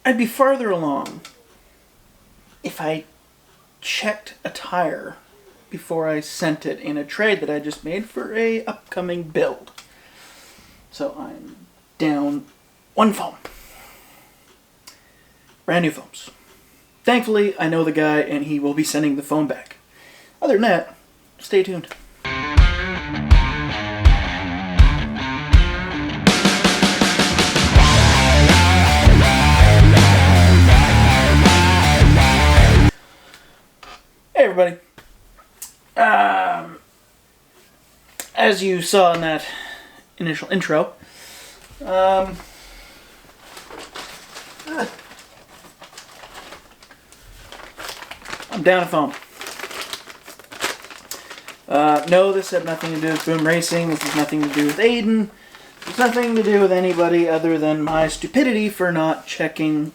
I'd be farther along if I checked a tire before I sent it in a trade that I just made for a upcoming build. So I'm down one foam. Brand new foams. Thankfully, I know the guy and he will be sending the phone back. Other than that, stay tuned. Hey everybody. As you saw in that initial intro, I'm down a foam. No, this had nothing to do with BoomRacing. This has nothing to do with Aiden. It's nothing to do with anybody other than my stupidity for not checking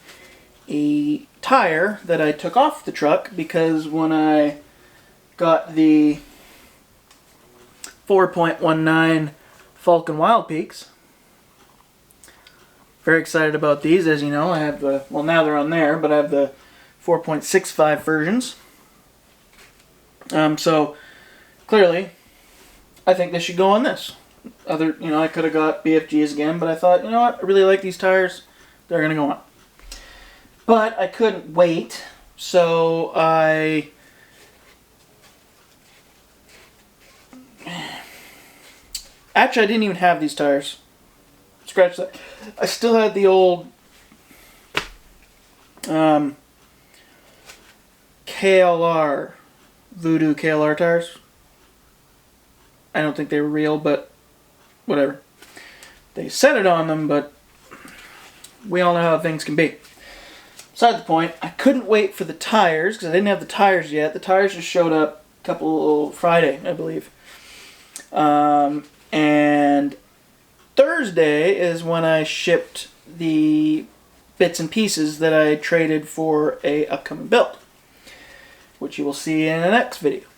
a tire that I took off the truck, because when I got the 4.19 Falken wildpeaks, very excited about these. As you know, I have the, well, now they're on there, but I have the 4.65 versions. So clearly I think they should go on this. I could have got BFGs again, but I thought, you know what, I really like these tires, they're gonna go on. But I couldn't wait, so actually, I didn't even have these tires. Scratch that. I still had the old KLR, Voodoo KLR tires. I don't think they were real, but whatever. They said it on them, but we all know how things can be. Beside the point, I couldn't wait for the tires because I didn't have the tires yet. The tires just showed up Friday, I believe. And Thursday is when I shipped the bits and pieces that I traded for a upcoming build, which you will see in the next video.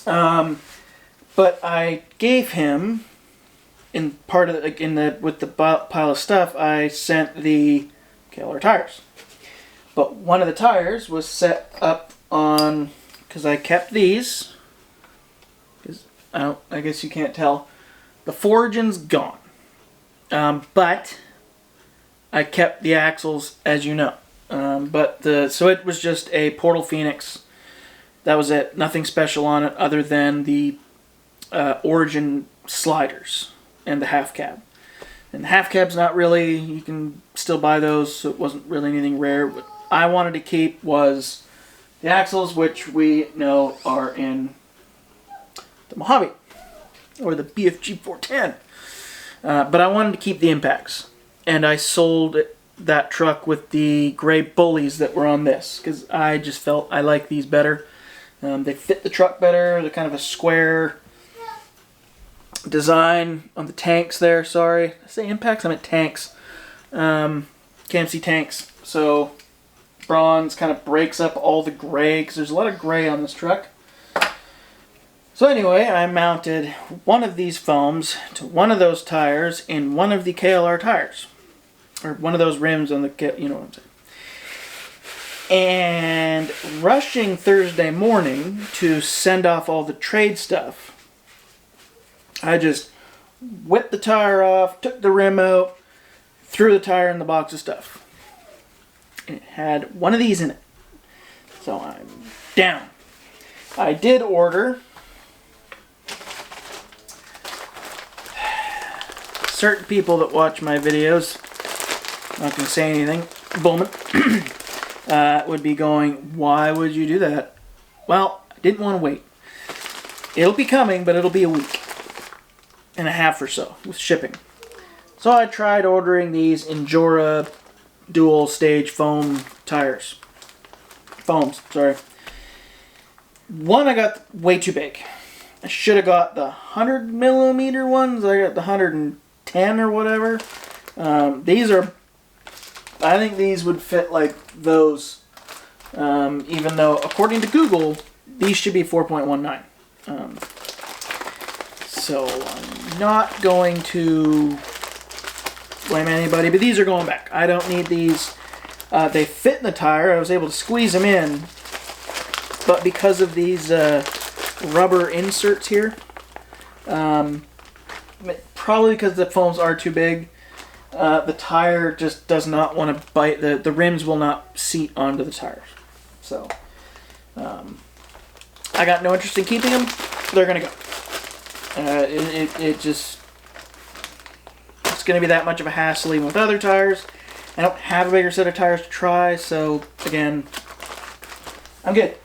But I gave him, in part of with the pile of stuff, I sent the KLR tires. But one of the tires was set up on, because I kept these, because I guess you can't tell, the forgin's gone. But I kept the axles, as you know. So it was just a Portal Phoenix. That was it. Nothing special on it other than the Origin sliders and the half cab. And the half cab's not really, you can still buy those, so it wasn't really anything rare. What I wanted to keep was the axles, which we know are in the Mojave, or the VS4-10. But I wanted to keep the impacts. And I sold that truck with the gray bullies that were on this, because I just felt I like these better. They fit the truck better. They're kind of a square design on the tanks there. Sorry, I say impacts, I meant tanks. KMC tanks. So bronze kind of breaks up all the gray, because there's a lot of gray on this truck. So anyway, I mounted one of these foams to one of those tires in one of the KLR tires, or one of those rims on the, you know what I'm saying. And rushing Thursday morning to send off all the trade stuff, I just whipped the tire off, took the rim out, threw the tire in the box of stuff. And it had one of these in it. So I'm down. I did order certain people that watch my videos, not going to say anything, BULLMAN, would be going, why would you do that? Well, I didn't want to wait. It'll be coming, but it'll be a week and a half or so with shipping. So I tried ordering these Injora dual stage foam tires. Foams, sorry. One I got way too big. I should have got the 100mm ones. I got the 110 or whatever. These are, I think these would fit like those. Even though, according to Google, these should be 4.19. So I'm not going to blame anybody, but these are going back. I don't need these. They fit in the tire. I was able to squeeze them in, but because of these rubber inserts here, probably because the foams are too big, the tire just does not want to bite. The rims will not seat onto the tires. So I got no interest in keeping them. They're gonna go. It's gonna be that much of a hassle even with other tires. I don't have a bigger set of tires to try, so again, I'm good.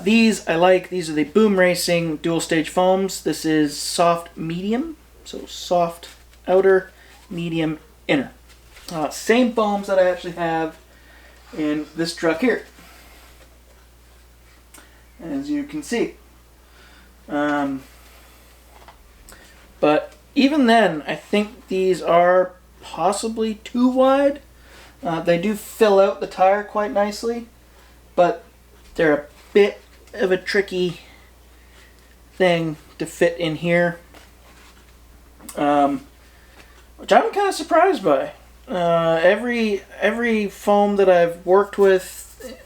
These I like. These are the BoomRacing dual stage foams. This is soft medium, so soft outer, medium inner. Same foams that I actually have in this truck here, as you can see. But even then, I think these are possibly too wide. They do fill out the tire quite nicely, but they're a bit of a tricky thing to fit in here, which I'm kind of surprised by. Every foam that I've worked with,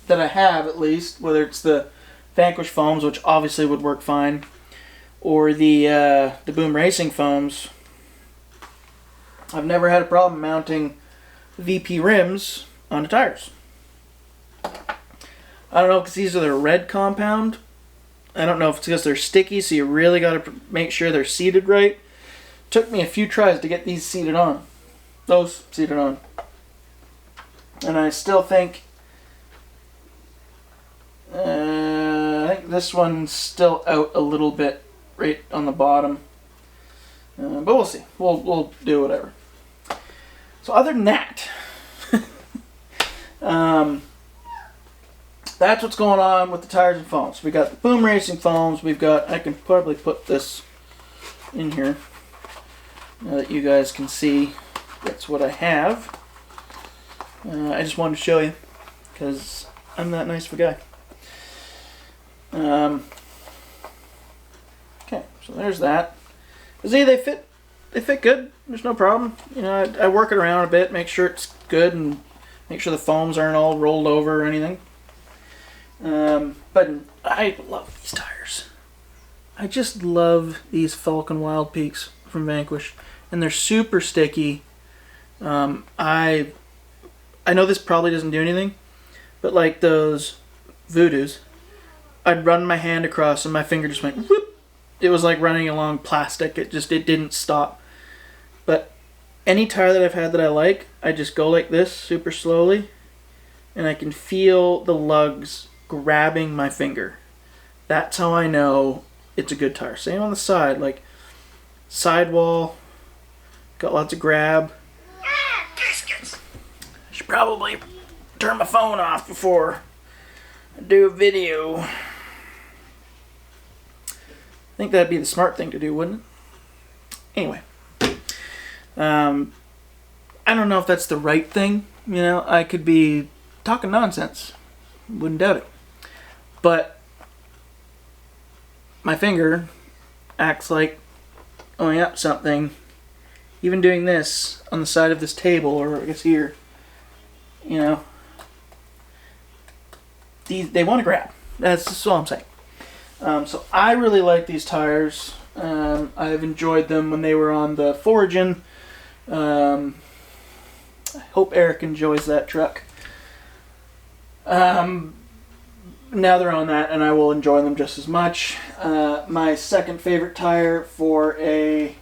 that I have at least, whether it's the Vanquish foams, which obviously would work fine, or the BoomRacing foams, I've never had a problem mounting VP rims onto tires. I don't know, because these are the red compound. I don't know if it's because they're sticky, so you really got to make sure they're seated right. Took me a few tries to get these seated on. Those seated on. And I still think... I think this one's still out a little bit right on the bottom. But we'll see. We'll do whatever. So other than that... that's what's going on with the tires and foams. We got the BoomRacing foams. We've got, I can probably put this in here now that you guys can see that's what I have. I just wanted to show you because I'm that nice of a guy. Okay, so there's that. See, they fit good. There's no problem. You know, I work it around a bit, make sure it's good, and make sure the foams aren't all rolled over or anything. But I love these tires. I just love these Falken wildpeaks from Vanquish, and they're super sticky. I know this probably doesn't do anything, but like those Voodoos, I'd run my hand across and my finger just went whoop. It was like running along plastic. It didn't stop. But any tire that I've had that I like, I just go like this super slowly, and I can feel the lugs grabbing my finger. That's how I know it's a good tire. Same on the side, like sidewall, got lots of grab. I should probably turn my phone off before I do a video. I think that'd be the smart thing to do, wouldn't it? Anyway, I don't know if that's the right thing. You know, I could be talking nonsense. Wouldn't doubt it. But my finger acts like, oh yeah, something. Even doing this on the side of this table, or I guess here, you know, they want to grab. That's all I'm saying. So I really like these tires. I've enjoyed them when they were on the Foragin. I hope Eric enjoys that truck. Now they're on that, and I will enjoy them just as much. My second favorite tire for a...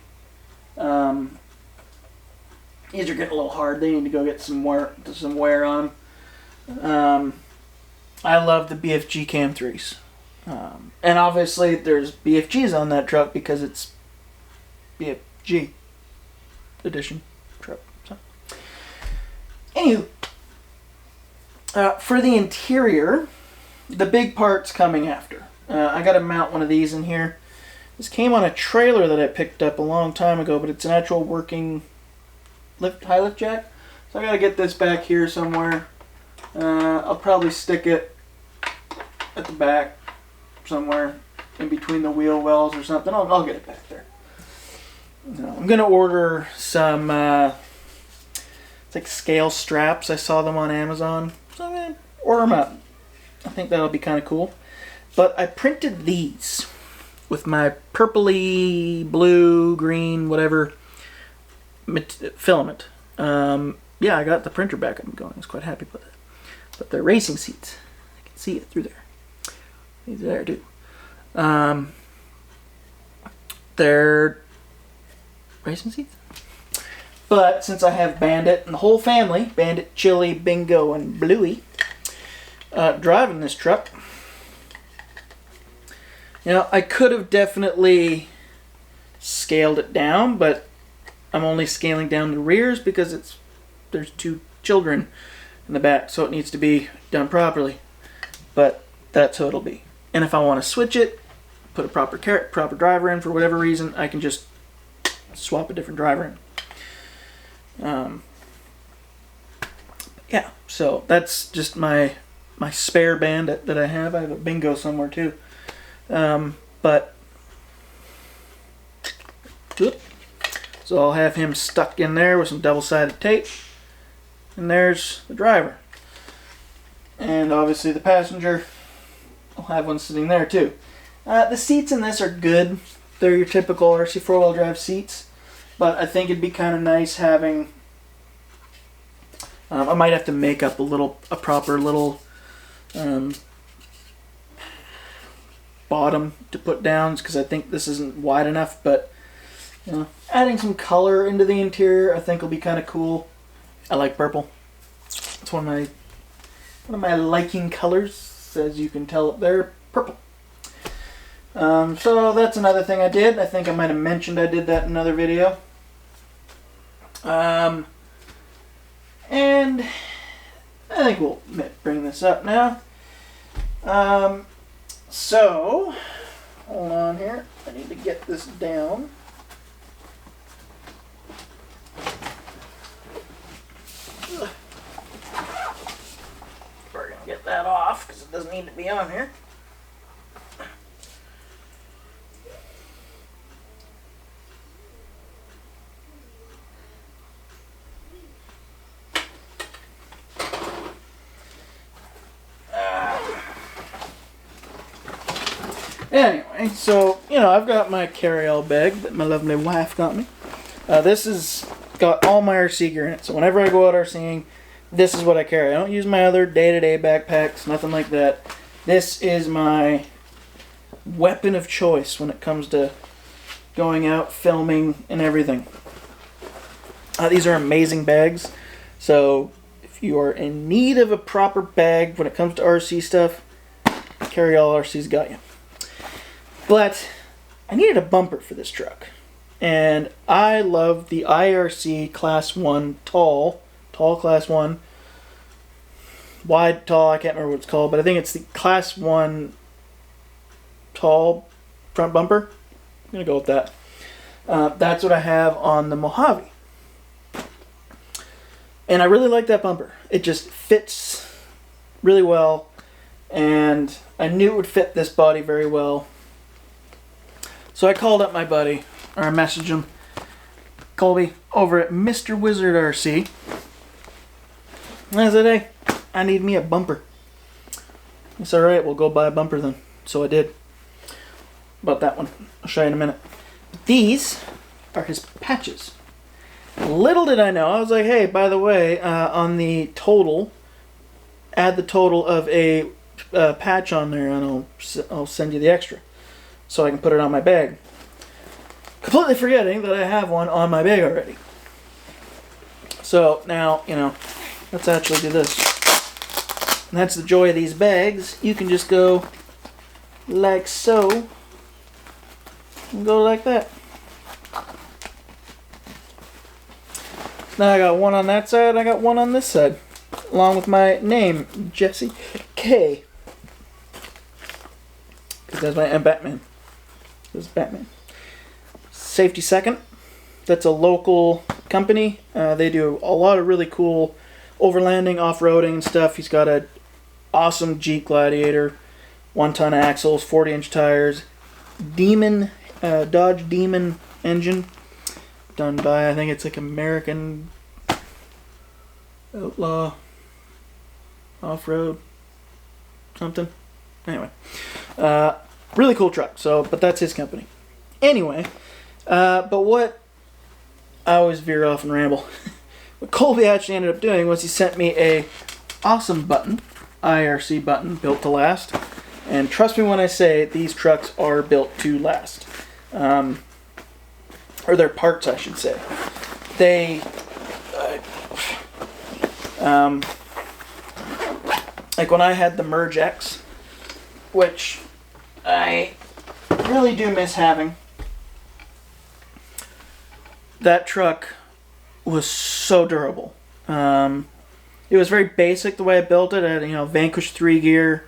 these are getting a little hard. They need to go get some wear on them. I love the BFG Cam 3s. And obviously there's BFGs on that truck because it's BFG edition truck. So. Anywho, for the interior... the big part's coming after. I got to mount one of these in here. This came on a trailer that I picked up a long time ago, but it's an actual working high lift jack. So I got to get this back here somewhere. I'll probably stick it at the back somewhere in between the wheel wells or something. I'll get it back there. I'm gonna order some it's like scale straps. I saw them on Amazon, so I'm gonna order them up. I think that'll be kind of cool. But I printed these with my purpley, blue, green, whatever filament. Yeah, I got the printer back up and going. I was quite happy with it. But they're racing seats. I can see it through there. These are there too. They're racing seats. But since I have Bandit and the whole family, Bandit, Chili, Bingo, and Bluey, driving this truck, you know, I could have definitely scaled it down, but I'm only scaling down the rears because there's 2 children in the back, so it needs to be done properly. But that's how it'll be. And if I want to switch it, put a proper driver in for whatever reason, I can just swap a different driver in. Yeah, so that's just my spare Bandit that I have. I have a Bingo somewhere too. But so I'll have him stuck in there with some double-sided tape, and there's the driver. And obviously the passenger, I'll have one sitting there too. The seats in this are good. They're your typical RC 4-wheel drive seats, but I think it'd be kind of nice having, I might have to make up a proper little bottom to put down, because I think this isn't wide enough, but you know, adding some color into the interior I think will be kind of cool. I like purple. It's one of my liking colors, as you can tell up there, purple. So that's another thing I did. I think I might have mentioned I did that in another video. And I think we'll bring this up now. So, hold on here. I need to get this down. We're going to get that off because it doesn't need to be on here. Anyway, so, you know, I've got my carry-all bag that my lovely wife got me. This has got all my RC gear in it, so whenever I go out RCing, this is what I carry. I don't use my other day-to-day backpacks, nothing like that. This is my weapon of choice when it comes to going out, filming, and everything. These are amazing bags, so if you are in need of a proper bag when it comes to RC stuff, Carry-All RC's got you. But I needed a bumper for this truck, and I love the IERC Class 1 tall Class 1, wide, tall, I can't remember what it's called, but I think it's the Class 1 tall front bumper. I'm going to go with that. That's what I have on the Mojave. And I really like that bumper. It just fits really well, and I knew it would fit this body very well. So I called up my buddy, or I messaged him, Colby, over at Mr. Wizard RC. And I said, hey, I need me a bumper. He said, alright, we'll go buy a bumper then. So I did. About that one. I'll show you in a minute. But these are his patches. Little did I know, I was like, hey, by the way, on the total, add the total of a patch on there, and I'll send you the extra, so I can put it on my bag. Completely forgetting that I have one on my bag already. So now, you know, let's actually do this. And that's the joy of these bags. You can just go like so, and go like that. Now I got one on that side, I got one on this side, along with my name, Jesse K. Because that's my Batman. This is Batman. Safety Second. That's a local company. They do a lot of really cool overlanding, off-roading and stuff. He's got an awesome Jeep Gladiator, 1-ton axles, 40-inch tires, Dodge Demon engine. done by, I think it's like American Outlaw Off-Road something. Anyway, really cool truck. So, but that's his company. Anyway, but what I always veer off and ramble. What Colby actually ended up doing was he sent me a awesome button, IERC button, built to last. And trust me when I say these trucks are built to last. Or their parts, I should say. They, like when I had the Merge X, which I really do miss having, that truck was so durable. It was very basic the way I built it. I had, you know, Vanquish 3 gear.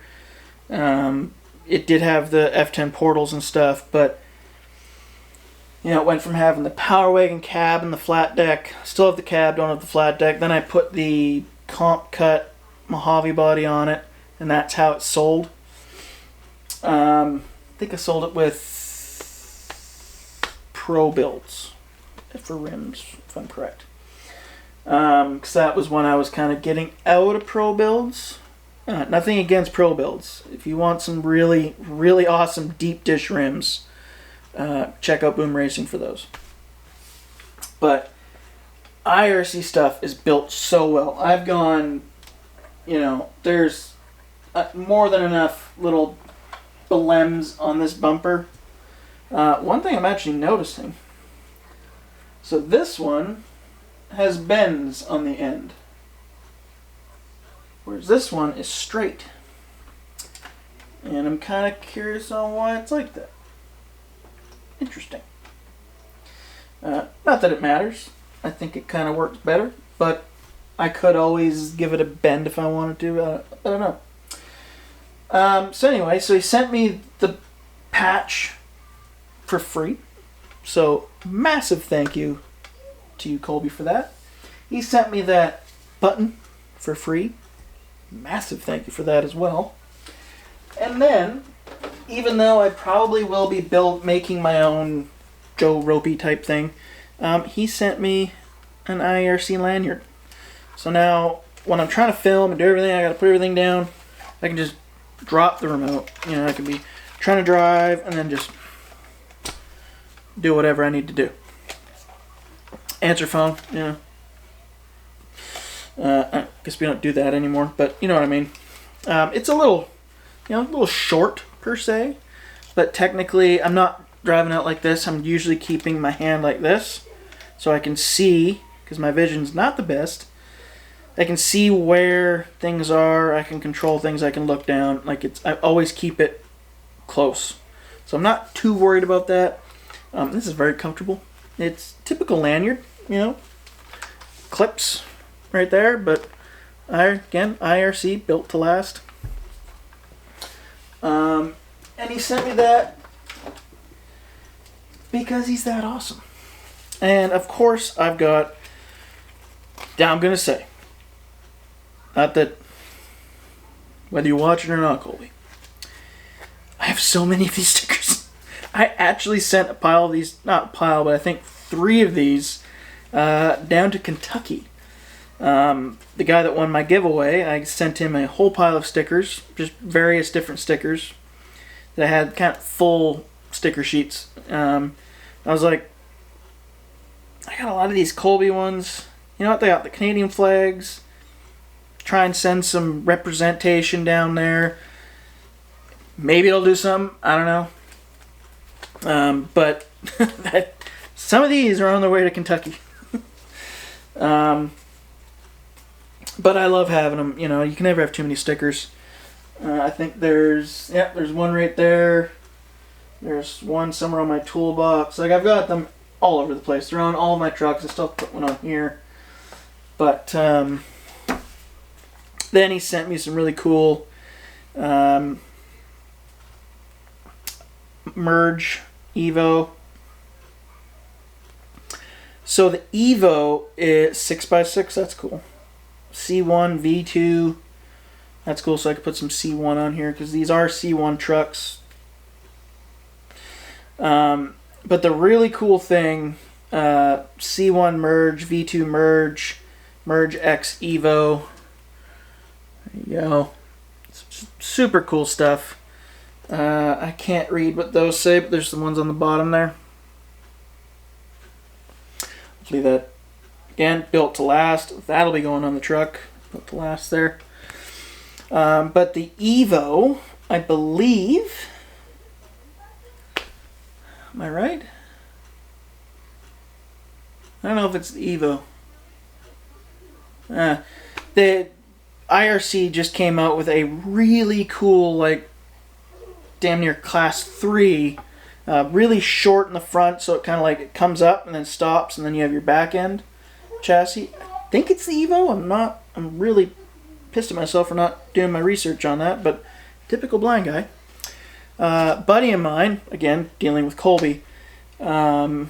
It did have the F10 portals and stuff, but you know, it went from having the Power Wagon cab and the flat deck. Still have the cab, don't have the flat deck. Then I put the comp cut Mojave body on it, and that's how it's sold. I think I sold it with Pro Builds for rims, if I'm correct. Because that was when I was kind of getting out of Pro Builds. Nothing against Pro Builds. If you want some really, really awesome deep dish rims, check out BoomRacing for those. But IRC stuff is built so well. I've gone, you know, there's more than enough little blems on this bumper. One thing I'm actually noticing. So this one has bends on the end, whereas this one is straight. And I'm kind of curious on why it's like that. Interesting. Not that it matters. I think it kind of works better, but I could always give it a bend if I wanted to. I don't know. So anyway, so he sent me the patch for free. So massive thank you to you, Colby, for that. He sent me that button for free. Massive thank you for that as well. And then, even though I probably will be making my own Joe Ropey type thing, he sent me an IERC lanyard. So now, when I'm trying to film and do everything, I gotta put everything down. I can just drop the remote. You know, I could be trying to drive and then just do whatever I need to do. Answer phone, you know. I guess we don't do that anymore, but you know what I mean. It's a little, you know, a little short per se, but technically I'm not driving out like this. I'm usually keeping my hand like this so I can see, because my vision's not the best. I can see where things are. I can control things. I can look down. Like I always keep it close, so I'm not too worried about that. This is very comfortable. It's typical lanyard, you know, clips right there, but again, IRC built to last. And he sent me that because he's that awesome. And of course, I've got, I'm gonna say, not that whether you watch it or not, Colby, I have so many of these stickers. I actually sent a pile of these, not a pile, but I think 3 of these down to Kentucky. The guy that won my giveaway, I sent him a whole pile of stickers, just various different stickers that I had kind of full sticker sheets. I was like, I got a lot of these Colby ones. You know what? They got the Canadian flags. Try and send some representation down there. Maybe it'll do something. I don't know. But some of these are on their way to Kentucky. But I love having them. You know, you can never have too many stickers. I think there's one right there. There's one somewhere on my toolbox. Like, I've got them all over the place. They're on all of my trucks. I still put one on here. But then he sent me some really cool Merge Evo. So the Evo is 6x6. That's cool. C1, V2. That's cool. So I could put some C1 on here because these are C1 trucks. But the really cool thing C1 merge, V2 merge, merge X Evo. There you go. Super cool stuff. I can't read what those say, but there's some ones on the bottom there. Hopefully that, again, built to last. That'll be going on the truck. Built to last there. But the Evo, I believe, am I right? I don't know if it's the Evo. The IRC just came out with a really cool, like, damn near class 3, really short in the front, so it kind of like it comes up and then stops, and then you have your back end chassis. I think it's the Evo. I'm really pissed at myself for not doing my research on that, but typical blind guy. Buddy of mine, again, dealing with Colby, man,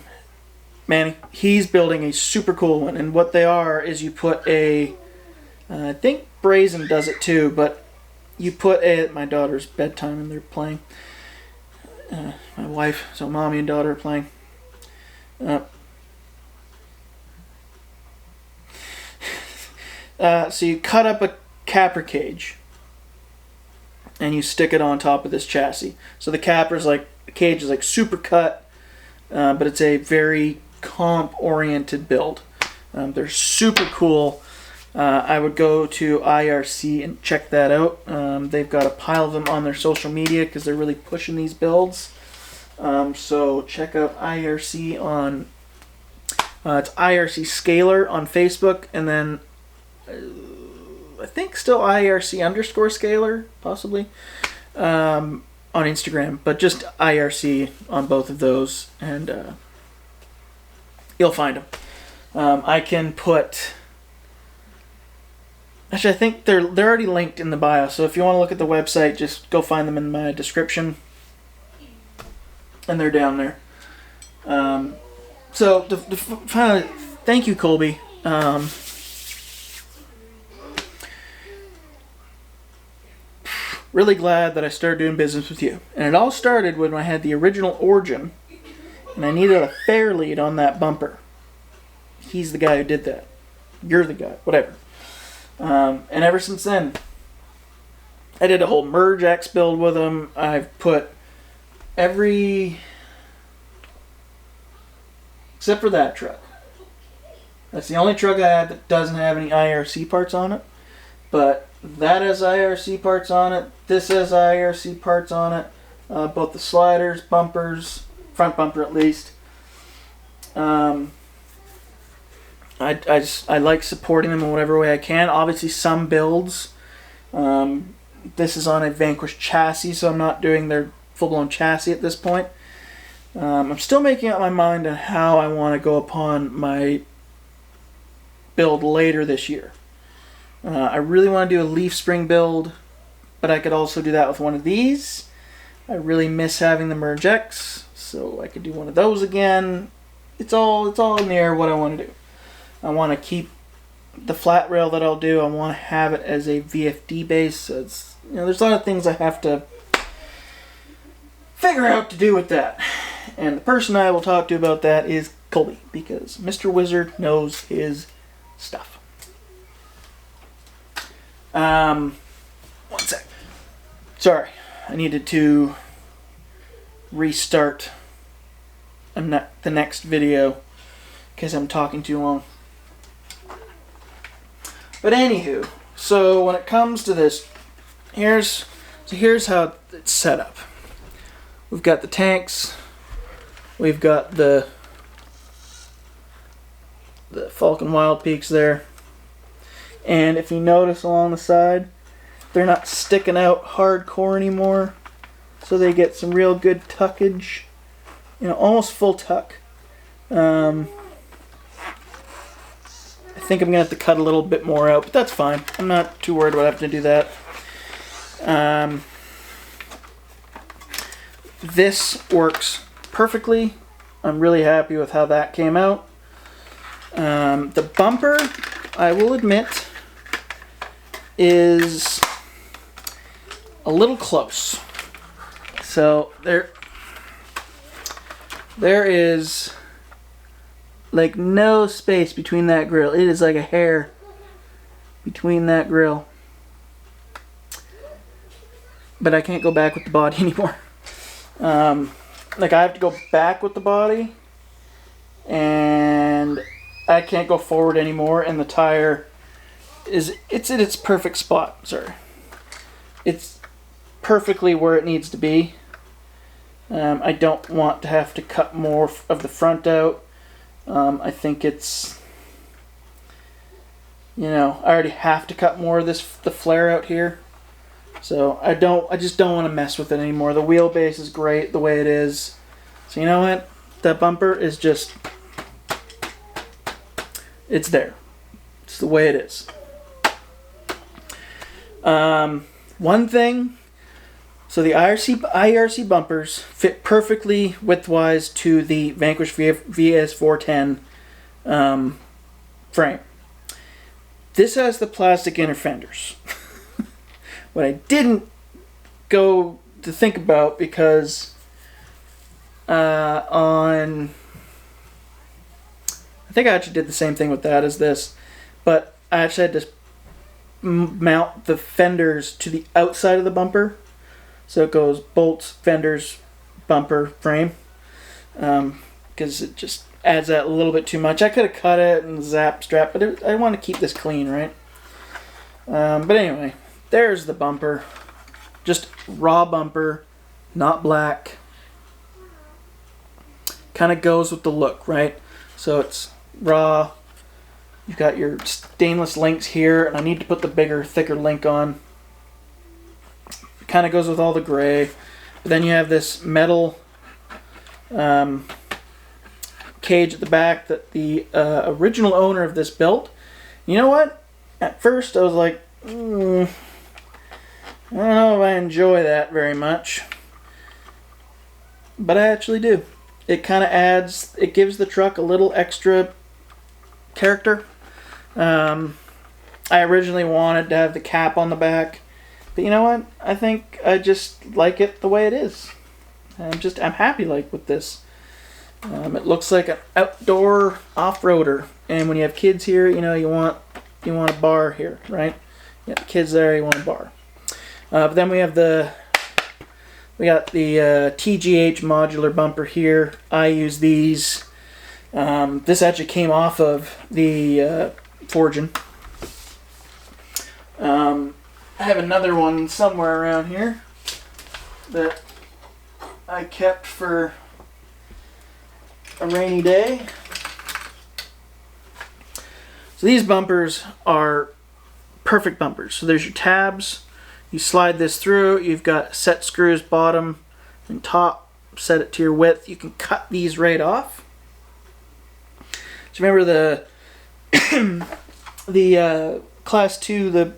he's building a super cool one, and what they are is you put a, I think Brazen does it too, but you put my daughter's bedtime and they're playing. My wife, so mommy and daughter are playing. So you cut up a capper cage and you stick it on top of this chassis. So the cage is like super cut, but it's a very comp oriented build. They're super cool. I would go to IERC and check that out. They've got a pile of them on their social media because they're really pushing these builds. So check out IERC on, it's IERC Scaler on Facebook, and then I think still IERC_Scaler, possibly, on Instagram, but just IERC on both of those, and you'll find them. I can put... Actually, I think they're already linked in the bio, so if you want to look at the website, just go find them in my description, and they're down there. So, finally, thank you, Colby. Really glad that I started doing business with you. And it all started when I had the original Origin, and I needed a fair lead on that bumper. He's the guy who did that. You're the guy, whatever. And ever since then, I did a whole Merge X build with him. I've put every... except for that truck. That's the only truck I have that doesn't have any IRC parts on it. But that has IRC parts on it. This has IRC parts on it. Both the sliders, bumpers, front bumper at least. I like supporting them in whatever way I can. Obviously some builds, this is on a Vanquish chassis, so I'm not doing their full-blown chassis at this point. I'm still making up my mind on how I want to go upon my build later this year. I really want to do a leaf spring build, but I could also do that with one of these. I really miss having the Merge X, so I could do one of those again. It's all in the air what I want to do. I want to keep the flat rail that I'll do. I want to have it as a VFD base. So it's, there's a lot of things I have to figure out to do with that. And the person I will talk to about that is Colby, because Mr. Wizard knows his stuff. One sec. Sorry, I needed to restart the next video because I'm talking too long. But anywho, so when it comes to this, here's how it's set up. We've got the tanks, we've got the falken wildpeaks there, and if you notice along the side, they're not sticking out hardcore anymore, so they get some real good tuckage, almost full tuck. I think I'm going to have to cut a little bit more out, but that's fine. I'm not too worried about having to do that. This works perfectly. I'm really happy with how that came out. The bumper, I will admit, is a little close. So there is Like no space between that grill. It is like a hair between that grill. But I can't go back with the body anymore. Like I have to go back with the body, and I can't go forward anymore. And the tire it's in its perfect spot. Sorry, it's perfectly where it needs to be. I don't want to have to cut more of the front out. I think it's, you know, I already have to cut more of the flare out here. So I just don't want to mess with it anymore. The wheelbase is great the way it is. So you know what? That bumper is just, it's there. It's the way it is. One thing, so the IERC bumpers fit perfectly width-wise to the Vanquish VS4-10 frame. This has the plastic inner fenders. What I didn't go to think about, because I think I actually did the same thing with that as this, but I actually had to mount the fenders to the outside of the bumper. So it goes bolts, fenders, bumper, frame, because it just adds that a little bit too much. I could have cut it and zap strap, but I want to keep this clean, right? But anyway, there's the bumper. Just raw bumper, not black. Kind of goes with the look, right? So it's raw. You've got your stainless links here, and I need to put the bigger, thicker link on. Kind of goes with all the gray. But then you have this metal cage at the back that the original owner of this built. You know what? At first I was like, I don't know if I enjoy that very much. But I actually do. It kind of adds, it gives the truck a little extra character. I originally wanted to have the cap on the back. But you know what? I think I just like it the way it is. I'm happy with this. It looks like an outdoor off-roader, and when you have kids here, you know you want a bar here, right? You got the kids there, you want a bar. But then we got the TGH modular bumper here. I use these. This actually came off of the forging. I have another one somewhere around here that I kept for a rainy day. So these bumpers are perfect bumpers. So there's your tabs. You slide this through. You've got set screws bottom and top. Set it to your width. You can cut these right off. So remember the Class 2, the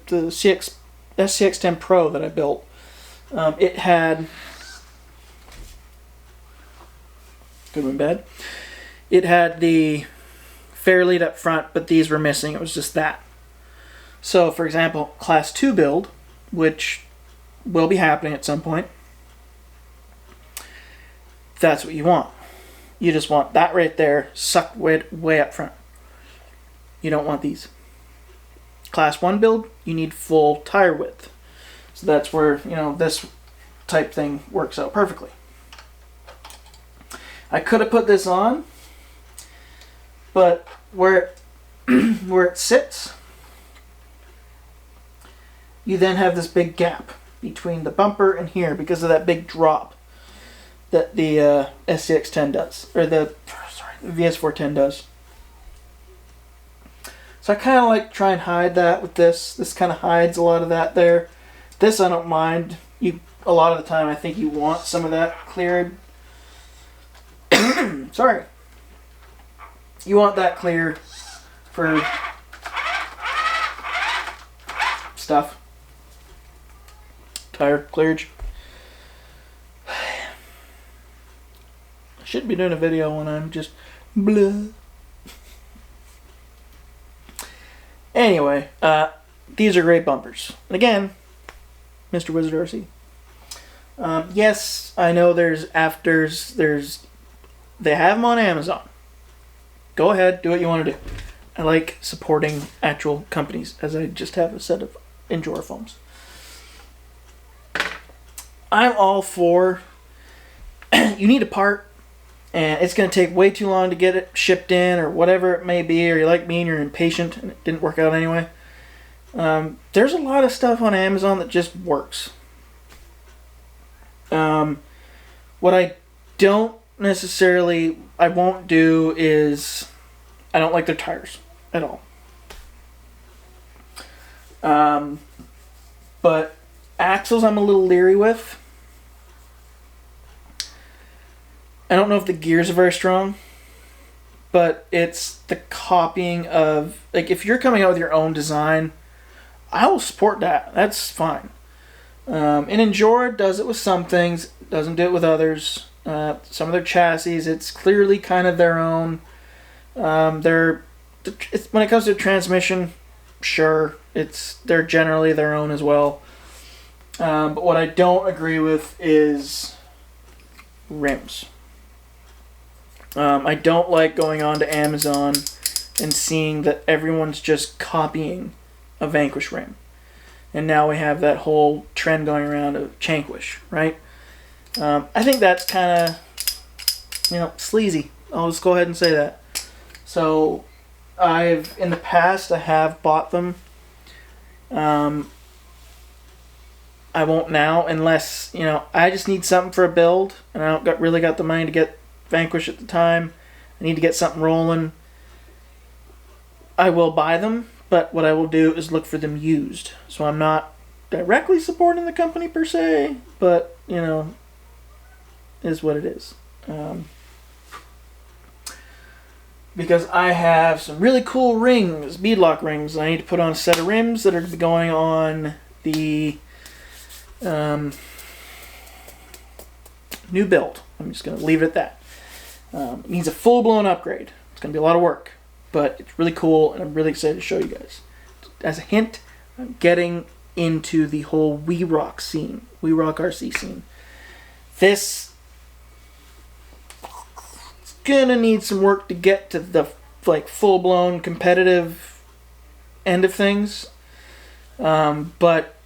SCX10 Pro that I built. It had, good and bad. It had the fair lead up front, but these were missing. It was just that. So, for example, Class 2 build, which will be happening at some point, that's what you want. You just want that right there, sucked way up front. You don't want these. Class 1 build, you need full tire width. So that's where, you know, this type thing works out perfectly. I could have put this on, but where it sits, you then have this big gap between the bumper and here because of that big drop that the SCX10 does, or the VS4-10 does. So I kind of like try and hide that with this. This kind of hides a lot of that there. This I don't mind. A lot of the time I think you want some of that cleared. Sorry. You want that clear for stuff. Tire clearage. I shouldn't be doing a video when I'm just blah. Anyway, these are great bumpers. And again, Mr. Wizard RC. Yes, I know there's afters. They have them on Amazon. go ahead, do what you want to do. I like supporting actual companies, as I just have a set of Endure foams. I'm all for, you need a part, and it's going to take way too long to get it shipped in, or whatever it may be, or you're like me and you're impatient and it didn't work out anyway. There's a lot of stuff on Amazon that just works. What I don't necessarily, I won't do is, I don't like their tires at all. But axles I'm a little leery with. I don't know if the gears are very strong, but it's the copying of, like, if you're coming out with your own design, I will support that. That's fine. And Endure does it with some things, doesn't do it with others. Some of their chassis, it's clearly kind of their own. When it comes to transmission, sure, they're generally their own as well. But what I don't agree with is rims. I don't like going on to Amazon and seeing that everyone's just copying a Vanquish rim. And now we have that whole trend going around of Chanquish, right? I think that's kind of, sleazy. I'll just go ahead and say that. So, in the past, I have bought them. I won't now, unless, I just need something for a build, and I don't really got the money to get Vanquish at the time. I need to get something rolling. I will buy them, but what I will do is look for them used. So I'm not directly supporting the company per se, but, is what it is. Because I have some really cool rings, beadlock rings. I need to put on a set of rims that are going to be going on the new build. I'm just going to leave it at that. It needs a full-blown upgrade. It's going to be a lot of work, but it's really cool, and I'm really excited to show you guys. As a hint, I'm getting into the whole We Rock scene, We Rock RC scene. This is going to need some work to get to the full-blown competitive end of things, but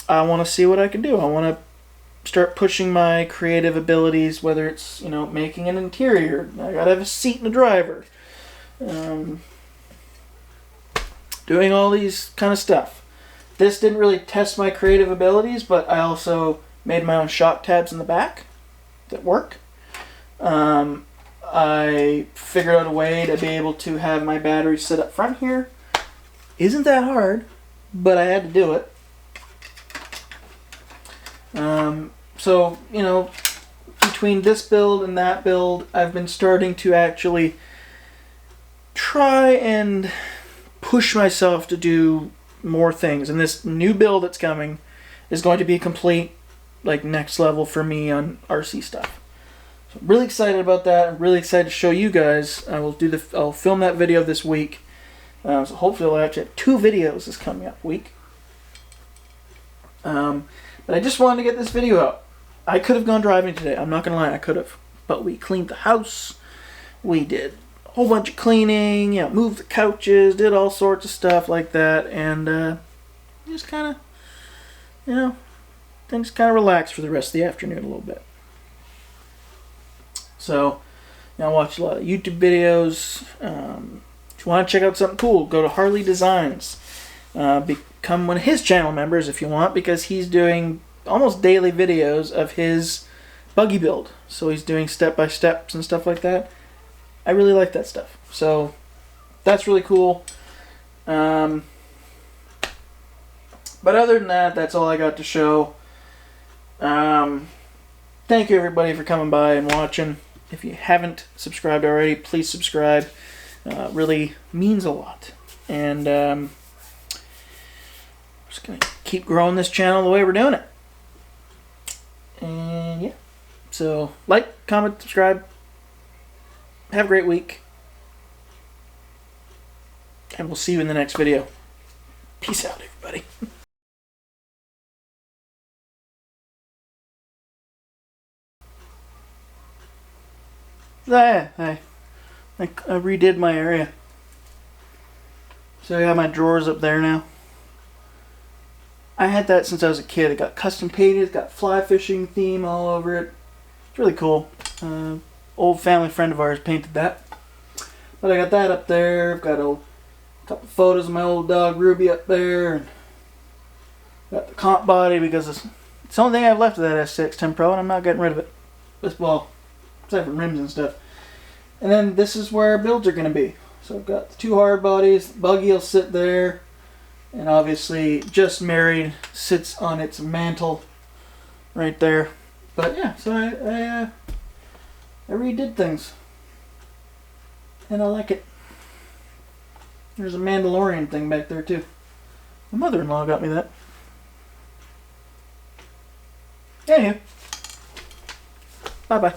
I want to see what I can do. I want to start pushing my creative abilities, whether it's, making an interior. I gotta have a seat and a driver. Doing all these kind of stuff. This didn't really test my creative abilities, but I also made my own shock tabs in the back that work. I figured out a way to be able to have my battery sit up front here. Isn't that hard, but I had to do it. So, between this build and that build, I've been starting to actually try and push myself to do more things. And this new build that's coming is going to be complete, next level for me on RC stuff. So I'm really excited about that. I'm really excited to show you guys. I'll film that video this week. So hopefully I'll actually have 2 videos this coming up week. But I just wanted to get this video out. I could have gone driving today. I'm not going to lie, I could have. But we cleaned the house. We did a whole bunch of cleaning. Moved the couches. Did all sorts of stuff like that. And just kind of, then just kind of relax for the rest of the afternoon a little bit. So, I watch a lot of YouTube videos. If you want to check out something cool, go to Harley Designs. Become one of his channel members if you want, because he's doing almost daily videos of his buggy build. So he's doing step-by-steps and stuff like that. I really like that stuff. So that's really cool. But other than that, that's all I got to show. Thank you everybody for coming by and watching. If you haven't subscribed already, please subscribe. Really means a lot. And just going to keep growing this channel the way we're doing it. And yeah. So, like, comment, subscribe. Have a great week. And we'll see you in the next video. Peace out, everybody. Hey. I redid my area. So I got my drawers up there now. I had that since I was a kid. It got custom painted, it's got fly fishing theme all over it. It's really cool. Old family friend of ours painted that. But I got that up there. I've got a couple photos of my old dog Ruby up there. And got the comp body because it's the only thing I have left of that S610 Pro, and I'm not getting rid of it. Well, aside from rims and stuff. And then this is where our builds are going to be. So I've got the 2 hard bodies. The buggy will sit there. And obviously, Just Married sits on its mantle right there. But yeah, so I redid things. And I like it. There's a Mandalorian thing back there too. My mother-in-law got me that. Anywho. Bye-bye.